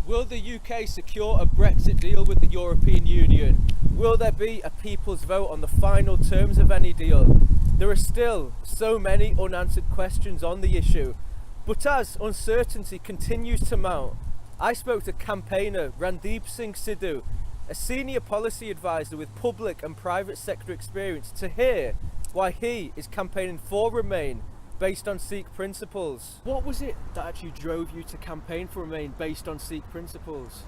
Will the UK secure a Brexit deal with the European Union? Will there be a people's vote on the final terms of any deal? There are still so many unanswered questions on the issue. But as uncertainty continues to mount, I spoke to campaigner Randeep Singh Sidhu, a senior policy advisor with public and private sector experience, to hear why he is campaigning for Remain based on Sikh principles. What was it that actually drove you to campaign for Remain based on Sikh principles?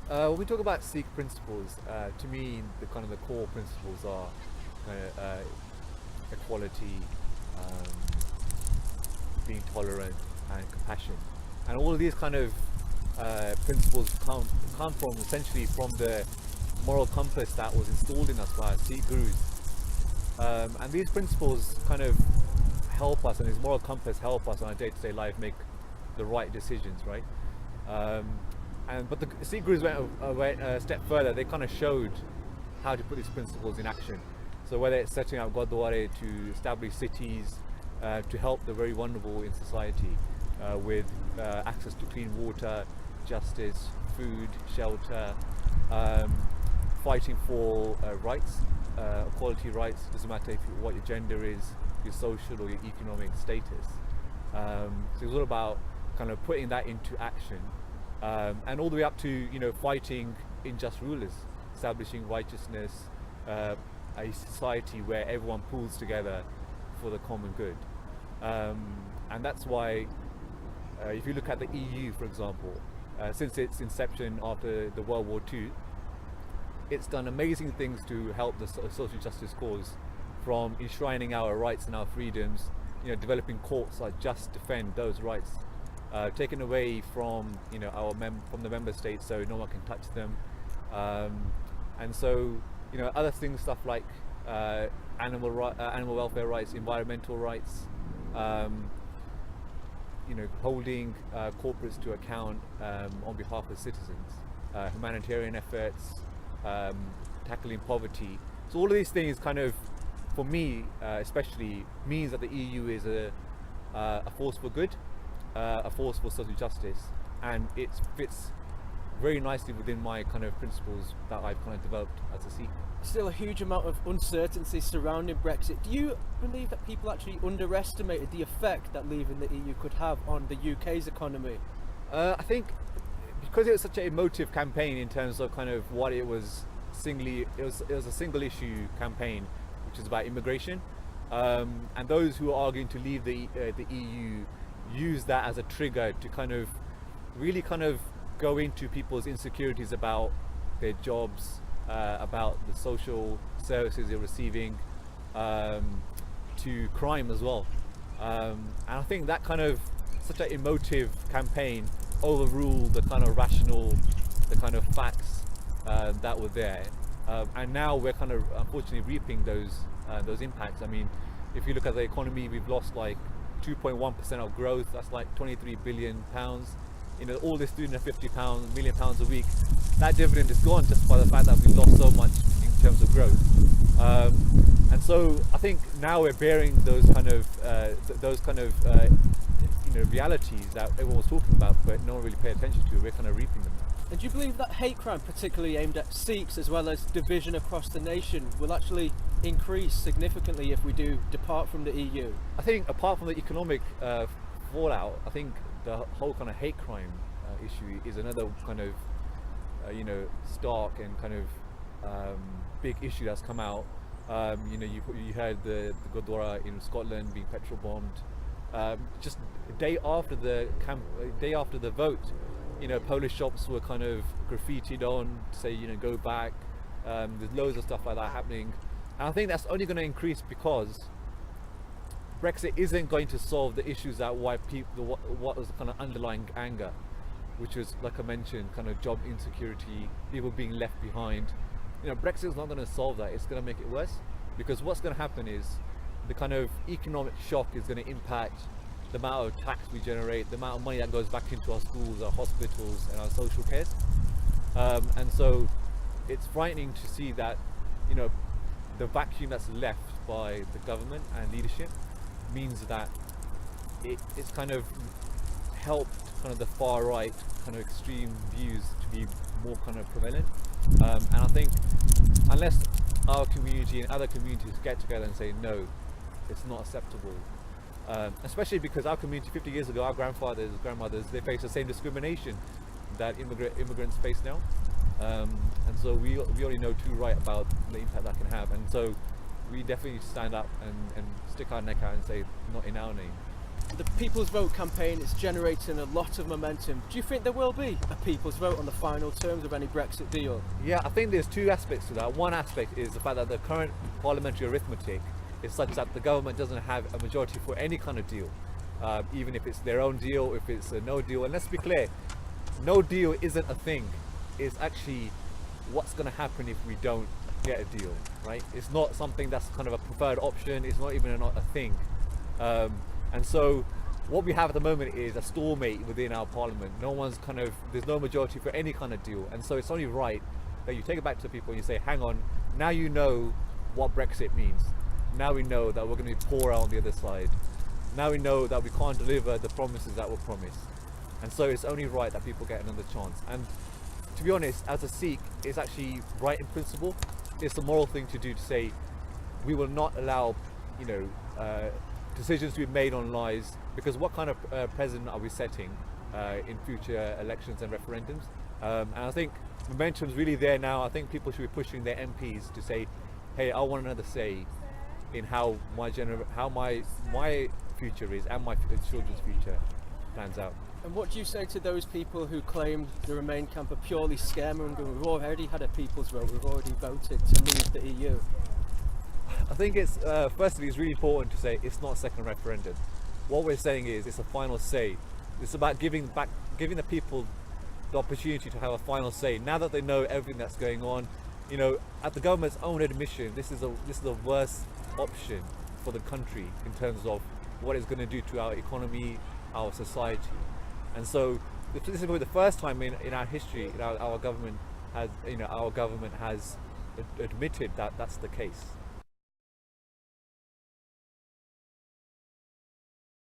When we talk about Sikh principles, to me, the core principles are equality, being tolerant, and compassion, and all of these principles come from essentially from the moral compass that was installed in us by our Sikh gurus, and these principles help us, and this moral compass help us on our day-to-day life make the right decisions, right? But the Sikh gurus went a step further. They showed how to put these principles in action. So whether it's setting up gurdwara to establish cities, to help the very vulnerable in society with access to clean water, justice, food, shelter, fighting for rights, equality rights, doesn't matter what your gender is, your social or your economic status. So it's all about putting that into action, and all the way up to fighting unjust rulers, establishing righteousness, a society where everyone pulls together for the common good. And that's why if you look at the EU, for example, since its inception after the World War II, it's done amazing things to help the social justice cause, from enshrining our rights and our freedoms, developing courts that just defend those rights, taken away from from the member states so no one can touch them, and so other things, stuff like animal welfare rights, environmental rights, holding corporates to account on behalf of citizens, humanitarian efforts, tackling poverty. So all of these things for me especially means that the EU is a force for good, a force for social justice, and it fits very nicely within my principles that I've developed as a Sikh. Still a huge amount of uncertainty surrounding Brexit. Do you believe that people actually underestimated the effect that leaving the EU could have on the UK's economy? I think because it was such an emotive campaign in terms of what it was it was a single issue campaign, which is about immigration, and those who are arguing to leave the EU use that as a trigger to really go into people's insecurities about their jobs, about the social services they're receiving, to crime as well, and I think that such an emotive campaign overruled the rational, the facts that were there, and now we're unfortunately reaping those impacts. I mean, if you look at the economy, we've lost 2.1% of growth. That's 23 billion pounds. All this £350 million a week, that dividend is gone just by the fact that we've lost so much in terms of growth. And so I think now we're bearing those realities that everyone was talking about, but no one really paid attention to. We're reaping them. And do you believe that hate crime, particularly aimed at Sikhs as well as division across the nation, will actually increase significantly if we do depart from the EU? I think apart from the economic fallout, I think the whole hate crime issue is another stark and big issue that's come out. You heard the Gurdwara in Scotland being petrol bombed. Just a day after the vote, Polish shops were graffitied on to say go back. There's loads of stuff like that happening, and I think that's only going to increase because Brexit isn't going to solve the issues that why people, what was the underlying anger, which was, like I mentioned, job insecurity, people being left behind. Brexit is not going to solve that. It's going to make it worse, because what's going to happen is the economic shock is going to impact the amount of tax we generate, the amount of money that goes back into our schools, our hospitals, and our social cares. And so it's frightening to see that the vacuum that's left by the government and leadership means that it's helped the far right kind of extreme views to be more kind of prevalent. And I think unless our community and other communities get together and say no, it's not acceptable. Especially because our community 50 years ago, our grandfathers, grandmothers, they faced the same discrimination that immigrants face now. And so we already know too right about the impact that can have. And so we definitely stand up and stick our neck out and say, not in our name. The People's Vote campaign is generating a lot of momentum. Do you think there will be a People's Vote on the final terms of any Brexit deal? Yeah, I think there's two aspects to that. One aspect is the fact that the current parliamentary arithmetic is such that the government doesn't have a majority for any kind of deal, even if it's their own deal, if it's a no deal. And let's be clear, no deal isn't a thing. It's actually what's going to happen if we don't get a deal, right? It's not something that's kind of a preferred option. It's not even a thing. And so what we have at the moment is a stalemate within our parliament. There's no majority for any kind of deal. And so it's only right that you take it back to the people and you say, hang on, now you know what Brexit means. Now we know that we're going to be poor on the other side. Now we know that we can't deliver the promises that were promised. And so it's only right that people get another chance. And to be honest, as a Sikh, it's actually right in principle. It's the moral thing to do to say, we will not allow, decisions to be made on lies, because what kind of precedent are we setting in future elections and referendums? And I think momentum's really there now. I think people should be pushing their MPs to say, hey, I want another say in how my future is and my children's future plans out. And what do you say to those people who claim the Remain camp are purely scaremongering? We've already had a People's Vote, we've already voted to leave the EU. I think it's firstly, it's really important to say it's not a second referendum. What we're saying is it's a final say. It's about giving the people the opportunity to have a final say. Now that they know everything that's going on, at the government's own admission, this is the worst option for the country in terms of what it's going to do to our economy, our society. And so this is probably the first time in our history our government has admitted that that's the case.